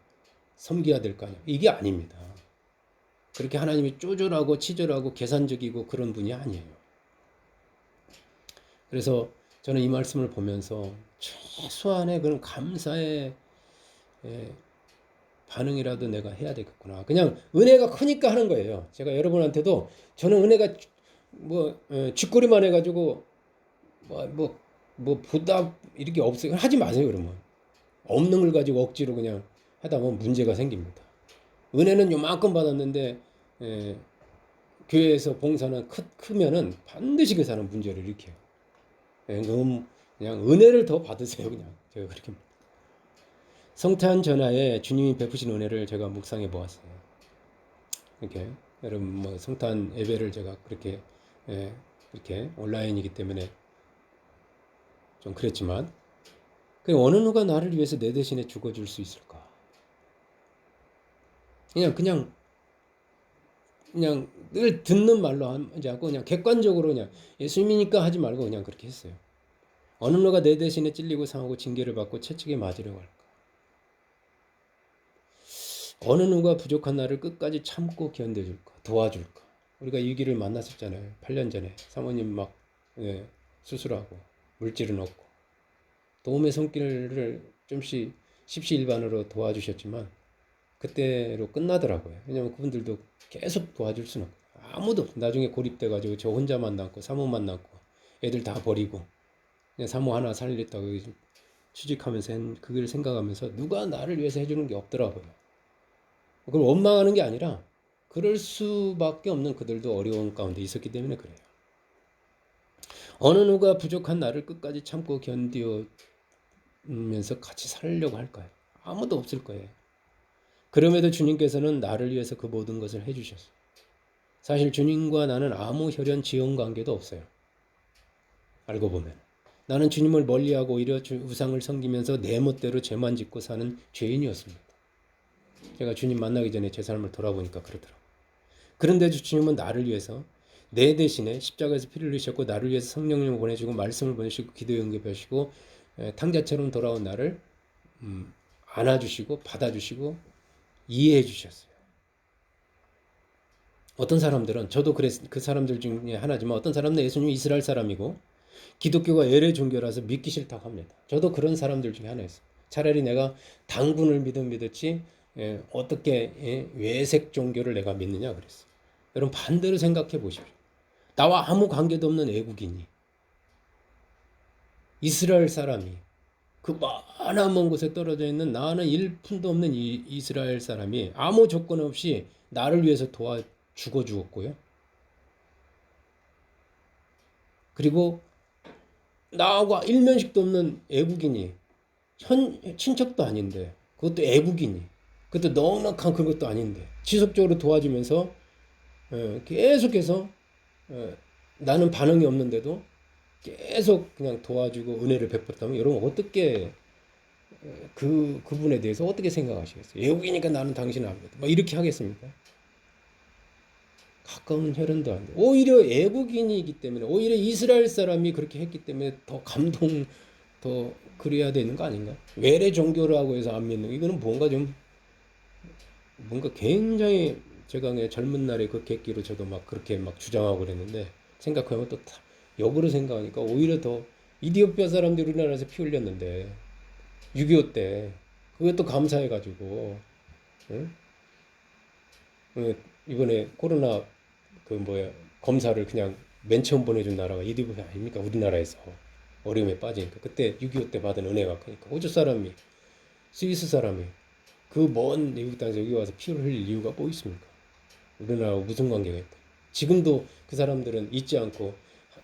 섬겨야 될 거 아니야. 이게 아닙니다. 그렇게 하나님이 쪼졸하고 치졸하고 계산적이고 그런 분이 아니에요. 그래서 저는 이 말씀을 보면서 최소한의 그런 감사의 반응이라도 내가 해야 되겠구나. 그냥 은혜가 크니까 하는 거예요. 제가 여러분한테도 저는 은혜가 쥐꼬리만 해가지고 뭐 보답 이렇게 없어요. 하지 마세요. 그러면 없는 걸 가지고 억지로 그냥 하다 보면 문제가 생깁니다. 은혜는 요만큼 받았는데 예, 교회에서 봉사는 크면은 반드시 그 사람 문제를 일으켜요. 예, 그냥 은혜를 더 받으세요. 그냥 제가 그렇게 성탄 전하에 주님이 베푸신 은혜를 제가 묵상해 보았어요. 이렇게 여러분 뭐 성탄 예배를 제가 그렇게 예, 이렇게 온라인이기 때문에 좀 그랬지만 그 어느 누가 나를 위해서 내 대신에 죽어줄 수 있을까? 그냥 늘 듣는 말로 하지 않고 그냥 객관적으로 그냥 예수님이니까 하지 말고 그냥 그렇게 했어요. 어느 누가 내 대신에 찔리고 상하고 징계를 받고 채찍에 맞으려고 할까? 어느 누가 부족한 나를 끝까지 참고 견뎌줄까? 도와줄까? 우리가 이 길을 만났었잖아요. 8년 전에 사모님 막 예, 수술하고 물질은 없고 도움의 손길을 좀씩 십시일반으로 도와주셨지만 그때로 끝나더라고요. 왜냐면 그분들도 계속 도와줄 수는 없고 아무도 나중에 고립돼가지고 저 혼자만 남고 사모만 남고 애들 다 버리고 그냥 사모 하나 살리겠다고 취직하면서 그걸 생각하면서 누가 나를 위해서 해주는 게 없더라고요. 그걸 원망하는 게 아니라 그럴 수밖에 없는 그들도 어려운 가운데 있었기 때문에 그래요. 어느 누가 부족한 나를 끝까지 참고 견디면서 같이 살려고 할까요? 아무도 없을 거예요. 그럼에도 주님께서는 나를 위해서 그 모든 것을 해주셨어요. 사실 주님과 나는 아무 혈연 지연 관계도 없어요. 알고 보면. 나는 주님을 멀리하고 오히려 우상을 섬기면서 내 멋대로 죄만 짓고 사는 죄인이었습니다. 제가 주님 만나기 전에 제 삶을 돌아보니까 그렇더라고요. 그런데 주님은 나를 위해서 내 대신에 십자가에서 피를 흘리셨고 나를 위해서 성령님을 보내주고 말씀을 보내시고 기도 연결하시고 탕자처럼 돌아온 나를 안아주시고 받아주시고 이해해 주셨어요. 어떤 사람들은 저도 그 사람들 중에 하나지만 어떤 사람은 예수님이 이스라엘 사람이고 기독교가 외래 종교라서 믿기 싫다고 합니다. 저도 그런 사람들 중에 하나였어요. 차라리 내가 당군을 믿었지 어떻게 외색 종교를 내가 믿느냐 그랬어요. 여러분 반대로 생각해 보십시오. 나와 아무 관계도 없는 외국인이 이스라엘 사람이 그 많은 곳에 떨어져 있는 나는 1푼도 없는 이스라엘 사람이 아무 조건 없이 나를 위해서 죽어 주었고요. 그리고 나하고 일면식도 없는 외국인이 친척도 아닌데 그것도 외국인이 그것도 넉넉한 그것도 아닌데 지속적으로 도와주면서 계속해서 나는 반응이 없는데도 계속 그냥 도와주고 은혜를 베풀었다면 여러분 어떻게 그분에 대해서 어떻게 생각하시겠어요? 외국이니까 나는 당신을 안 믿어. 막 이렇게 하겠습니까? 가까운 혈연도 안 돼. 오히려 외국인이기 때문에 오히려 이스라엘 사람이 그렇게 했기 때문에 더 감동 더 그래야 되는 거 아닌가? 외래 종교라고 해서 안 믿는 이거는 뭔가 굉장히 제가 젊은 날에 그 객기로 저도 막 그렇게 막 주장하고 그랬는데 생각하면 또 역으로 생각하니까 오히려 더 이디오피아 사람들이 우리나라에서 피 흘렸는데 6.25 때 그것도 감사해가지고 응? 이번에 코로나 검사를 그냥 맨 처음 보내준 나라가 이디오피아 아닙니까? 우리나라에서 어려움에 빠지니까 그때 6.25 때 받은 은혜가 크니까 호주 사람이 스위스 사람이 그 먼 미국 땅에서 여기 와서 피를 흘릴 이유가 뭐 있습니까? 우리나라하고 무슨 관계가 있다. 지금도 그 사람들은 잊지 않고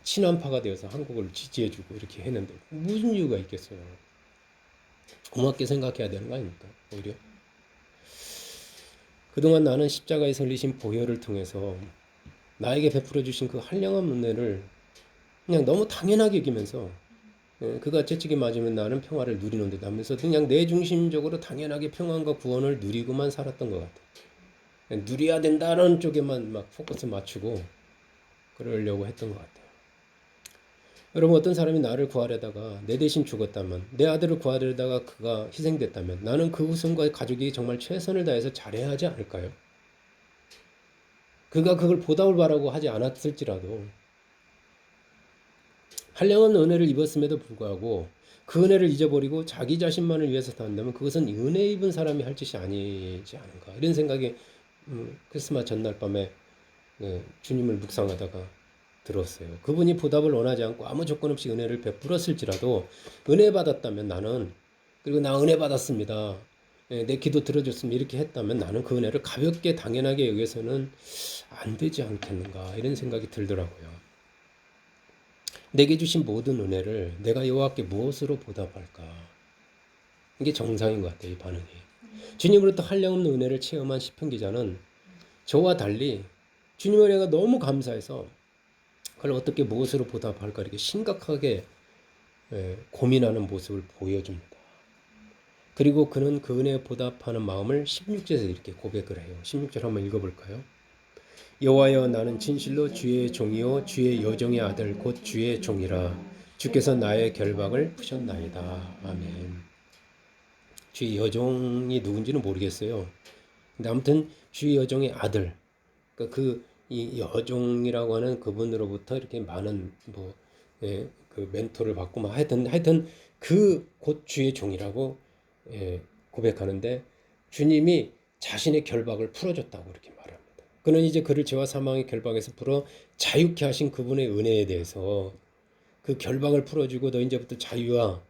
친한파가 되어서 한국을 지지해주고 이렇게 했는데 무슨 이유가 있겠어요. 고맙게 생각해야 되는 거 아닙니까? 오히려 그동안 나는 십자가에 설리신 보혈을 통해서 나에게 베풀어 주신 그 한량한 은혜를 그냥 너무 당연하게 여기면서 그가 채찍에 맞으면 나는 평화를 누리는 듯 하면서 그냥 내 중심적으로 당연하게 평안과 구원을 누리고만 살았던 것 같아요. 누려야 된다는 쪽에만 막 포커스 맞추고 그러려고 했던 것 같아요. 여러분 어떤 사람이 나를 구하려다가 내 대신 죽었다면 내 아들을 구하려다가 그가 희생됐다면 나는 그 후손과 가족이 정말 최선을 다해서 잘해야 하지 않을까요? 그가 그걸 보답을 바라고 하지 않았을지라도 한량한 은혜를 입었음에도 불구하고 그 은혜를 잊어버리고 자기 자신만을 위해서 산다면 그것은 은혜 입은 사람이 할 짓이 아니지 않은가 이런 생각이 크리스마스 전날 밤에 주님을 묵상하다가 들었어요. 그분이 보답을 원하지 않고 아무 조건 없이 은혜를 베풀었을지라도 은혜 받았다면 나는, 그리고 나 은혜 받았습니다. 예, 내 기도 들어줬습니다. 이렇게 했다면 나는 그 은혜를 가볍게 당연하게 여기서는 안 되지 않겠는가 이런 생각이 들더라고요. 내게 주신 모든 은혜를 내가 여호와께 무엇으로 보답할까? 이게 정상인 것 같아요. 이 반응이. 주님으로부터 한량없는 은혜를 체험한 시편 기자는 저와 달리 주님의 은혜가 너무 감사해서 그걸 어떻게 무엇으로 보답할까 이렇게 심각하게 고민하는 모습을 보여줍니다. 그리고 그는 그 은혜에 보답하는 마음을 16절에서 이렇게 고백을 해요. 16절 한번 읽어볼까요? 여호와여 나는 진실로 주의 종이요 주의 여종의 아들 곧 주의 종이라 주께서 나의 결박을 푸셨나이다. 아멘. 주의 여종이 누군지는 모르겠어요. 근데 아무튼 주의 여종의 아들, 그러니까 이 여종이라고 하는 그분으로부터 이렇게 많은 그 멘토를 받고 막 하여튼 그 곧 주의 종이라고 고백하는데 주님이 자신의 결박을 풀어줬다고 이렇게 말합니다. 그는 이제 그를 죄와 사망의 결박에서 풀어 자유케 하신 그분의 은혜에 대해서 그 결박을 풀어주고 너 이제부터 자유야.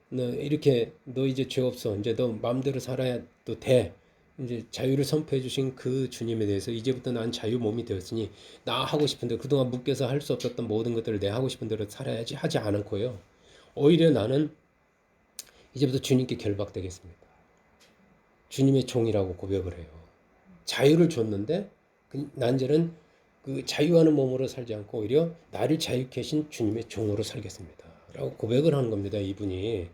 너 이렇게 너 이제 죄 없어. 이제 너 마음대로 살아야 또 돼. 이제 자유를 선포해 주신 그 주님에 대해서 이제부터 난 자유 몸이 되었으니 나 하고 싶은 대로 그동안 묶여서 할 수 없었던 모든 것들을 내 하고 싶은 대로 살아야지 하지 않았고요. 오히려 나는 이제부터 주님께 결박되겠습니다. 주님의 종이라고 고백을 해요. 자유를 줬는데 난제는 그 자유하는 몸으로 살지 않고 오히려 나를 자유케 하신 주님의 종으로 살겠습니다. 라고 고백을 하는 겁니다. 이분이.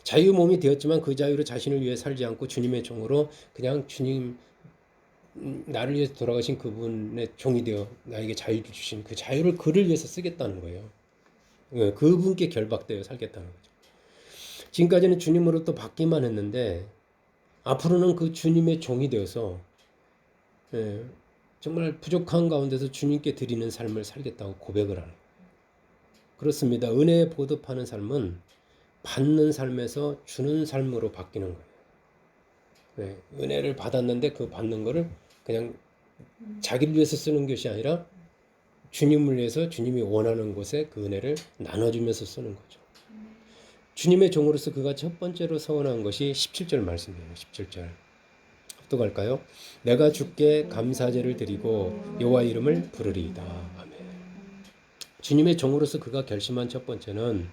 자유 몸이 되었지만 그 자유로 자신을 위해 살지 않고 주님의 종으로 그냥 주님 나를 위해서 돌아가신 그분의 종이 되어 나에게 자유를 주신 그 자유를 그를 위해서 쓰겠다는 거예요. 그분께 결박되어 살겠다는 거죠. 지금까지는 주님으로부터 받기만 했는데 앞으로는 그 주님의 종이 되어서 정말 부족한 가운데서 주님께 드리는 삶을 살겠다고 고백을 하는 거예요. 그렇습니다. 은혜에 보답하는 삶은 받는 삶에서 주는 삶으로 바뀌는 거예요. 은혜를 받았는데 그 받는 거를 그냥 자기를 위해서 쓰는 것이 아니라 주님을 위해서 주님이 원하는 곳에 그 은혜를 나눠주면서 쓰는 거죠. 주님의 종으로서 그가 첫 번째로 서원한 것이 17절 말씀이에요. 17절. 어떡할까요? 내가 주께 감사제를 드리고 여호와 이름을 부르리이다. 아멘. 주님의 종으로서 그가 결심한 첫 번째는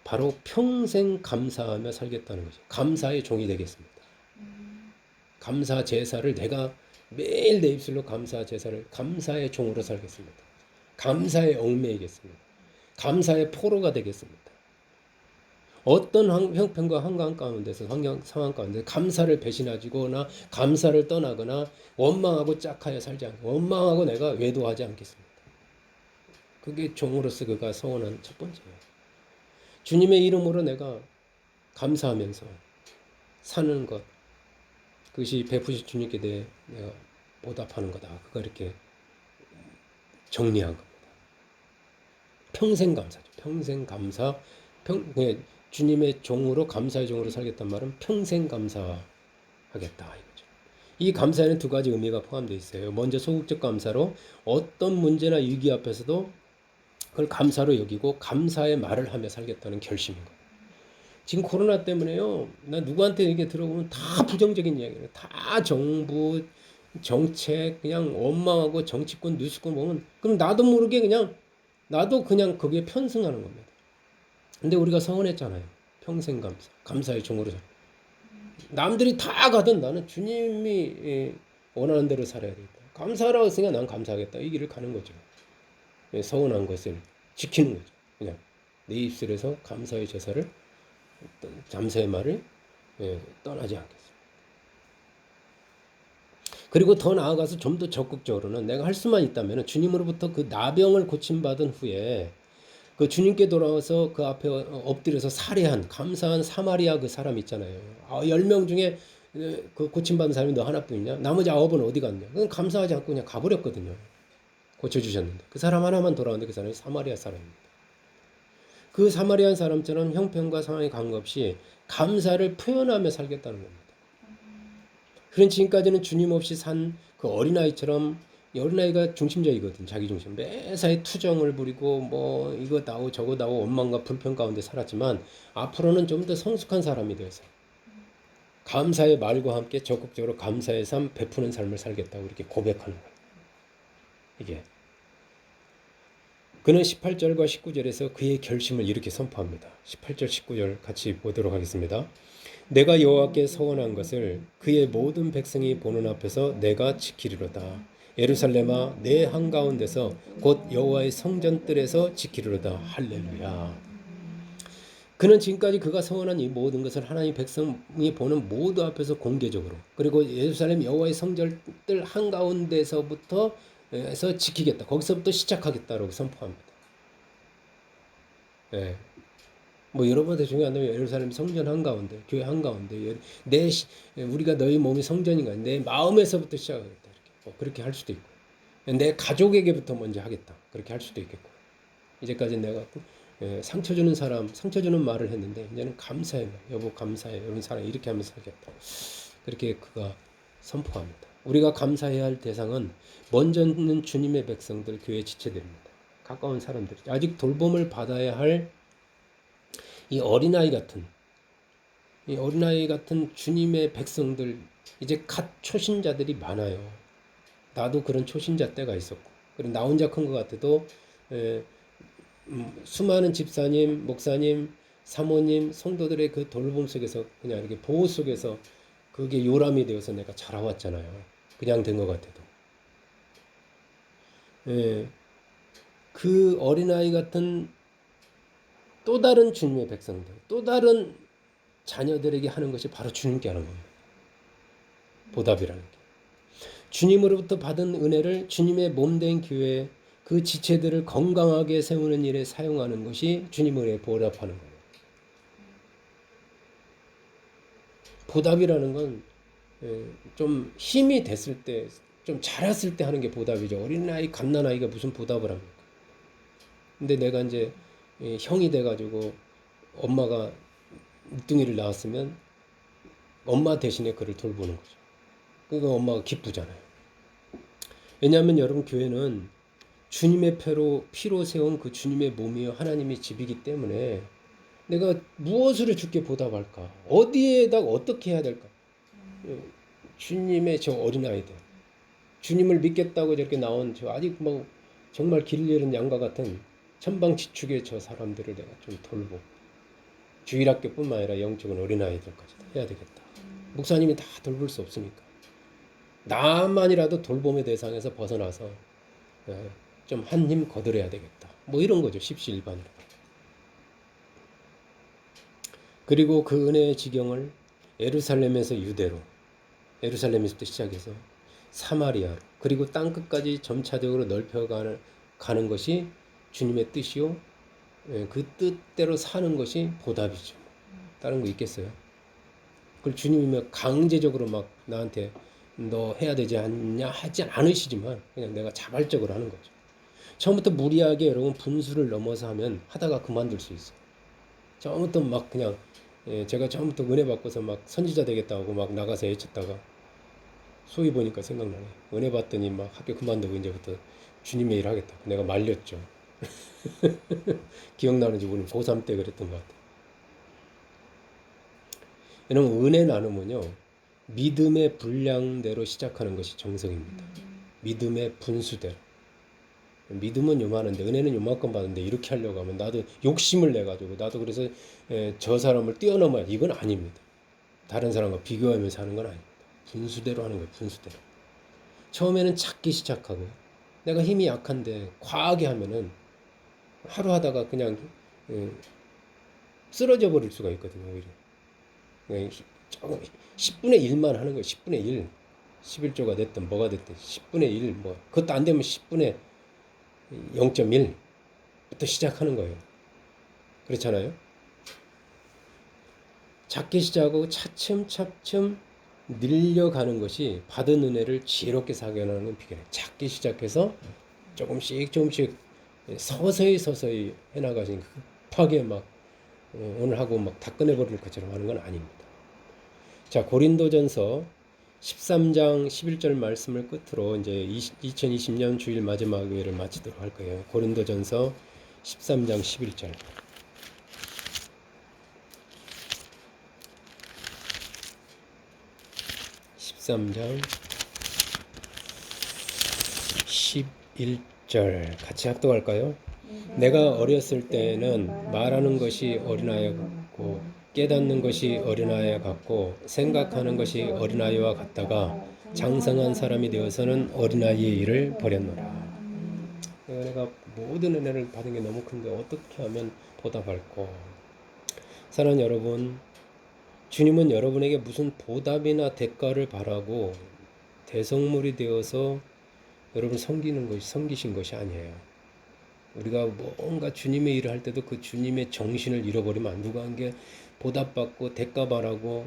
바로 평생 감사하며 살겠다는 거죠. 감사의 종이 되겠습니다. 감사 제사를 내가 매일 내 입술로 감사 제사를 감사의 종으로 살겠습니다. 감사의 얽매이겠습니다. 감사의 포로가 되겠습니다. 어떤 형편과 환경 가운데서 상황 가운데 감사를 배신하거나 감사를 떠나거나 원망하고 짝하여 살지 않고 원망하고 내가 외도하지 않겠습니다. 그게 종으로서 그가 서원한 첫 번째예요. 주님의 이름으로 내가 감사하면서 사는 것, 그것이 베푸신 주님께 대해 내가 보답하는 거다. 그가 이렇게 정리한 겁니다. 평생 감사죠. 평생 감사. 주님의 종으로 감사의 종으로 살겠단 말은 평생 감사하겠다 이거죠. 이 감사에는 두 가지 의미가 포함되어 있어요. 먼저 소극적 감사로 어떤 문제나 위기 앞에서도 그걸 감사로 여기고 감사의 말을 하며 살겠다는 결심인 거예요. 지금 코로나 때문에요. 나 누구한테 이게 들어보면 다 부정적인 이야기예요. 다 정부 정책 그냥 원망하고 정치권 뉴스권 보면 그럼 나도 모르게 그냥 나도 그냥 거기에 편승하는 겁니다. 근데 우리가 서원했잖아요. 평생 감사. 감사의 종으로 살. 남들이 다 가든 나는 주님이 원하는 대로 살아야 되겠다. 감사라고 했으니까 난 감사하겠다. 이 길을 가는 거죠. 서원한 것을 지키는 거죠. 그냥 내 입술에서 감사의 제사를 감사의 말을 떠나지 않겠습니다. 그리고 더 나아가서 좀 더 적극적으로는 내가 할 수만 있다면 주님으로부터 그 나병을 고침받은 후에 그 주님께 돌아와서 그 앞에 엎드려서 살해한 감사한 사마리아 그 사람 있잖아요. 10명 중에 그 고침받은 사람이 너 하나뿐이냐? 나머지 9은 어디 갔냐? 그건 감사하지 않고 그냥 가버렸거든요. 고쳐주셨는데 그 사람 하나만 돌아왔는데 그 사람이 사마리아 사람입니다. 그 사마리아 사람처럼 형편과 상황에 관계없이 감사를 표현하며 살겠다는 겁니다. 그런 지금까지는 주님 없이 산 그 어린아이처럼 이 어린아이가 중심적이거든. 자기 중심. 매사에 투정을 부리고 뭐 이거 나오 저거 나오 원망과 불평 가운데 살았지만 앞으로는 좀 더 성숙한 사람이 되어서 감사의 말과 함께 적극적으로 감사의 삶 베푸는 삶을 살겠다고 이렇게 고백하는 거예요. 이게 그는 18절과 19절에서 그의 결심을 이렇게 선포합니다. 18절 19절 같이 보도록 하겠습니다. 내가 여호와께 서원한 것을 그의 모든 백성이 보는 앞에서 내가 지키리로다. 예루살렘아 내 한가운데서 곧 여호와의 성전뜰에서 지키리로다. 할렐루야. 그는 지금까지 그가 서원한 이 모든 것을 하나님 백성이 보는 모두 앞에서 공개적으로 그리고 예루살렘 여호와의 성전뜰 한가운데서부터 에서 지키겠다. 거기서부터 시작하겠다라고 선포합니다. 예. 뭐 여러분한테 중요한 건 예루살렘 성전 한가운데, 교회 한가운데, 우리가 너희 몸이 성전인가, 내 마음에서부터 시작하겠다. 이렇게. 그렇게 할 수도 있고, 내 가족에게부터 먼저 하겠다. 그렇게 할 수도 있겠고. 이제까지 내가 상처 주는 사람, 상처 주는 말을 했는데 이제는 감사해, 여보 감사해, 이런 사람 이렇게 하면서 살겠다. 그렇게 그가 선포합니다. 우리가 감사해야 할 대상은 먼저는 주님의 백성들, 교회 지체들입니다. 가까운 사람들, 아직 돌봄을 받아야 할 이 어린아이 같은 주님의 백성들, 이제 갓 초신자들이 많아요. 나도 그런 초신자 때가 있었고, 그리고 나 혼자 큰 것 같아도 수많은 집사님, 목사님, 사모님, 성도들의 그 돌봄 속에서 그냥 이렇게 보호 속에서 그게 요람이 되어서 내가 자라왔잖아요. 그냥 된 것 같아도. 그 어린아이 같은 또 다른 주님의 백성들, 또 다른 자녀들에게 하는 것이 바로 주님께 하는 겁니다. 보답이라는 게. 주님으로부터 받은 은혜를 주님의 몸된 교회 그 지체들을 건강하게 세우는 일에 사용하는 것이 주님의 은혜에 보답하는 거예요. 보답이라는 건 좀 힘이 됐을 때, 좀 자랐을 때 하는 게 보답이죠. 어린아이, 갓난아이가 무슨 보답을 합니까? 근데 내가 이제 형이 돼가지고 엄마가 뭉뚱이를 낳았으면 엄마 대신에 그를 돌보는 거죠. 그러니까 엄마가 기쁘잖아요. 왜냐하면 여러분 교회는 주님의 피로 세운 그 주님의 몸이요 하나님의 집이기 때문에 내가 무엇으로 주께 보답할까? 어디에다가 어떻게 해야 될까? 주님의 저 어린아이들, 주님을 믿겠다고 저렇게 나온 저 아직 뭐 정말 길 잃은 양과 같은 천방지축의 저 사람들을 내가 좀 돌보. 주일학교뿐만 아니라 영적인 어린아이들까지 해야 되겠다. 목사님이 다 돌볼 수 없으니까. 나만이라도 돌봄의 대상에서 벗어나서 좀 한 힘 거들어야 되겠다. 뭐 이런 거죠. 십시일반으로. 그리고 그 은혜의 지경을 예루살렘에서 유대로, 예루살렘에서부터 시작해서 사마리아로, 그리고 땅끝까지 점차적으로 넓혀가는 것이 주님의 뜻이요. 그 뜻대로 사는 것이 보답이죠. 다른 거 있겠어요? 그걸 주님이 강제적으로 막 나한테 너 해야 되지 않냐 하지 않으시지만 그냥 내가 자발적으로 하는 거죠. 처음부터 무리하게 여러분 분수를 넘어서 하면 하다가 그만둘 수 있어요. 처음부터 막 그냥 제가 처음부터 은혜 받고서 막 선지자 되겠다고 막 나가서 외쳤다가 소위 보니까 생각나네. 은혜 받더니 막 학교 그만두고 이제부터 주님의 일 하겠다. 내가 말렸죠. 기억나는지 우리 고3 때 그랬던 것 같아요. 여러분 은혜 나눔은요. 믿음의 분량대로 시작하는 것이 정석입니다. 믿음의 분수대로. 믿음은 요만한데 은혜는 요만큼 받는데 이렇게 하려고 하면 나도 욕심을 내가지고 나도 그래서 저 사람을 뛰어넘어야 이건 아닙니다. 다른 사람과 비교하면서 하는 건 아닙니다. 분수대로 하는 거예요. 분수대로. 처음에는 작게 시작하고 내가 힘이 약한데 과하게 하면은 하루 하다가 그냥 쓰러져 버릴 수가 있거든요. 오히려 조금 10분의 1만 하는 거예요. 10분의 1. 11조가 됐든 뭐가 됐든 10분의 1 뭐 그것도 안 되면 10분의 0.1부터 시작하는 거예요. 그렇잖아요. 작게 시작하고 차츰차츰 늘려가는 것이 받은 은혜를 지혜롭게 사용하는 비결이에요. 작게 시작해서 조금씩 서서히 해나가시니 급하게 막 오늘 하고 막 다 끝내버릴 것처럼 하는 건 아닙니다. 자, 고린도전서 13장 11절 말씀을 끝으로 이제 2020년 주일 마지막 회를 마치도록 할 거예요. 고린도전서 13장 11절. 13장 11절 같이 합독할까요? 내가 어렸을 때는 말하는 것이 어린아이 같고 깨닫는 것이 어린아이 같고 생각하는 것이 어린아이와 같다가 장성한 사람이 되어서는 어린아이의 일을 버렸노라. 내가 모든 은혜를 받은 게 너무 큰데 어떻게 하면 보답할까? 사랑하는 여러분, 주님은 여러분에게 무슨 보답이나 대가를 바라고 대성물이 되어서 여러분 섬기신 것이 아니에요. 우리가 뭔가 주님의 일을 할 때도 그 주님의 정신을 잃어버리면 누가 한 게 보답받고 대가 바라고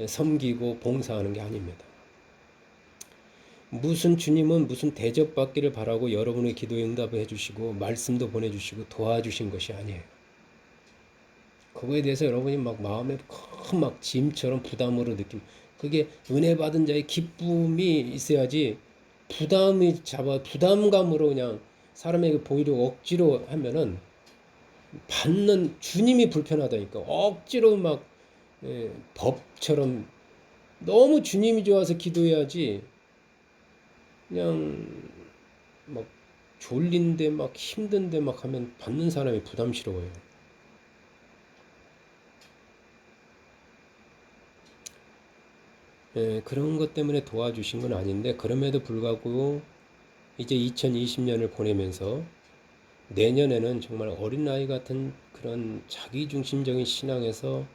섬기고 봉사하는 게 아닙니다. 무슨 주님은 무슨 대접받기를 바라고 여러분의 기도에 응답을 해주시고 말씀도 보내주시고 도와주신 것이 아니에요. 그거에 대해서 여러분이 막 마음에 큰 막 짐처럼 부담으로 그게 은혜 받은 자의 기쁨이 있어야지 부담감으로 그냥 사람에게 보이려고 억지로 하면은 받는 주님이 불편하다니까 억지로 막 법처럼 너무 주님이 좋아서 기도해야지 그냥 막 졸린데 막 힘든데 막 하면 받는 사람이 부담스러워요. 그런 것 때문에 도와주신 건 아닌데 그럼에도 불구하고 이제 2020년을 보내면서 내년에는 정말 어린아이 같은 그런 자기중심적인 신앙에서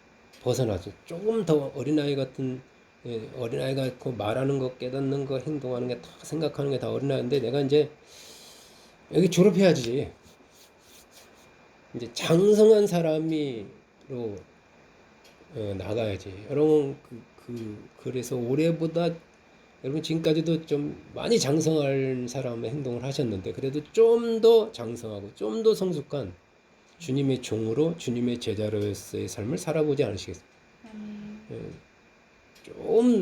벗어나죠. 조금 더 어린아이 같은 어린아이 같고 말하는 거 깨닫는 거 행동하는 게 다 생각하는 게 다 어린아이인데 내가 이제 여기 졸업해야지. 이제 장성한 사람이로 나가야지. 여러분 그래서 올해보다 여러분 지금까지도 좀 많이 장성할 사람의 행동을 하셨는데 그래도 좀 더 장성하고 좀 더 성숙한 주님의 종으로 주님의 제자로서의 삶을 살아보지 않으시겠습니까?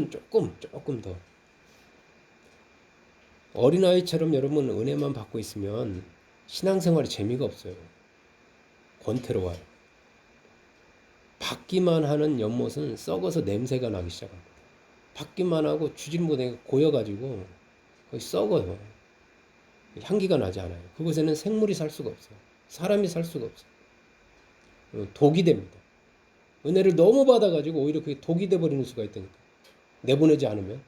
조금 더 어린아이처럼 여러분 은혜만 받고 있으면 신앙생활에 재미가 없어요. 권태로워요. 받기만 하는 연못은 썩어서 냄새가 나기 시작합니다. 받기만 하고 주질 못해 고여가지고 거의 썩어요. 향기가 나지 않아요. 그곳에는 생물이 살 수가 없어요. 사람이 살 수가 없어요. 독이 됩니다. 은혜를 너무 받아가지고 오히려 그게 독이 돼버리는 수가 있다니까. 내보내지 않으면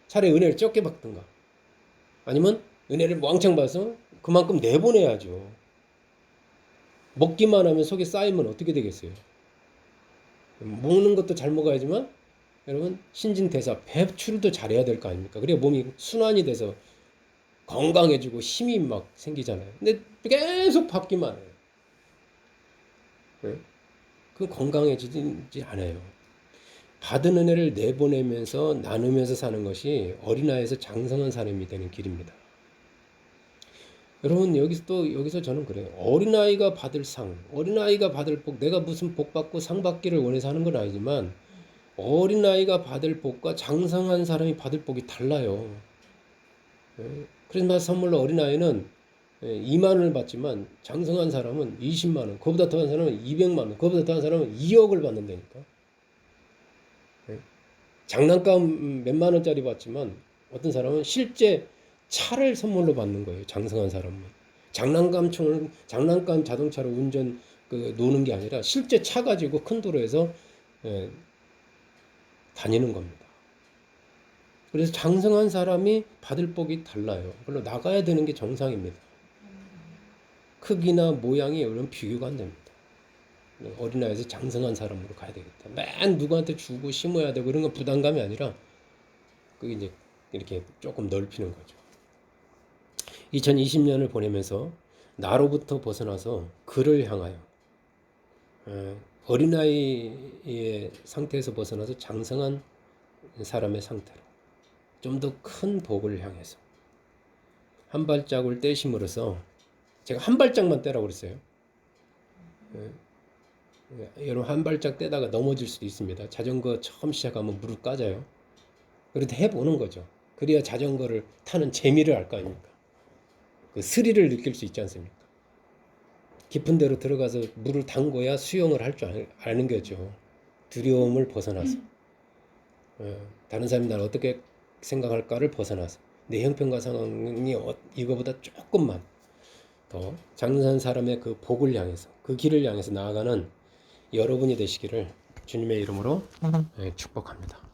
차라리 은혜를 적게 받든가 아니면 은혜를 왕창 받아서 그만큼 내보내야죠. 먹기만 하면 속에 쌓이면 어떻게 되겠어요? 먹는 것도 잘 먹어야지만 여러분 신진대사 배출도 잘해야 될 거 아닙니까? 그래야 몸이 순환이 돼서 건강해지고 힘이 막 생기잖아요. 근데 계속 받기만 해요. 네? 그 건강해지지 않아요. 받은 은혜를 내보내면서 나누면서 사는 것이 어린아이에서 장성한 사람이 되는 길입니다. 여러분 여기서 저는 그래요. 어린아이가 받을 상, 어린아이가 받을 복, 내가 무슨 복 받고 상 받기를 원해서 하는 건 아니지만 어린아이가 받을 복과 장성한 사람이 받을 복이 달라요. 크리스마스 선물로 어린아이는 2만 원을 받지만 장성한 사람은 20만 원, 그보다 더한 사람은 200만 원, 그보다 더한 사람은 2억을 받는다니까. 장난감 몇만 원짜리 받지만 어떤 사람은 실제 차를 선물로 받는 거예요. 장성한 사람은. 장난감 자동차로 운전 노는 게 아니라 실제 차 가지고 큰 도로에서 다니는 겁니다. 그래서 장성한 사람이 받을 복이 달라요. 물론 나가야 되는 게 정상입니다. 크기나 모양이 여러분 비교가 안 됩니다. 어린아이에서 장성한 사람으로 가야 되겠다. 맨 누구한테 주고 심어야 되고 이런 건 부담감이 아니라 그게 이제 이렇게 조금 넓히는 거죠. 2020년을 보내면서 나로부터 벗어나서 그를 향하여 어린아이의 상태에서 벗어나서 장성한 사람의 상태로 좀 더 큰 복을 향해서 한 발짝을 떼심으로써 제가 한 발짝만 떼라고 그랬어요. 여러분 한 발짝 떼다가 넘어질 수도 있습니다. 자전거 처음 시작하면 무릎 까져요. 그래도 해보는 거죠. 그래야 자전거를 타는 재미를 알 거 아닙니까? 그 스릴을 느낄 수 있지 않습니까? 깊은 데로 들어가서 물을 담궈야 수영을 할 줄 아는 거죠. 두려움을 벗어나서. 다른 사람이 날 어떻게 생각할까를 벗어나서. 내 형편과 상황이 이거보다 조금만 더 장사한 사람의 그 복을 향해서, 그 길을 향해서 나아가는 여러분이 되시기를 주님의 이름으로 축복합니다.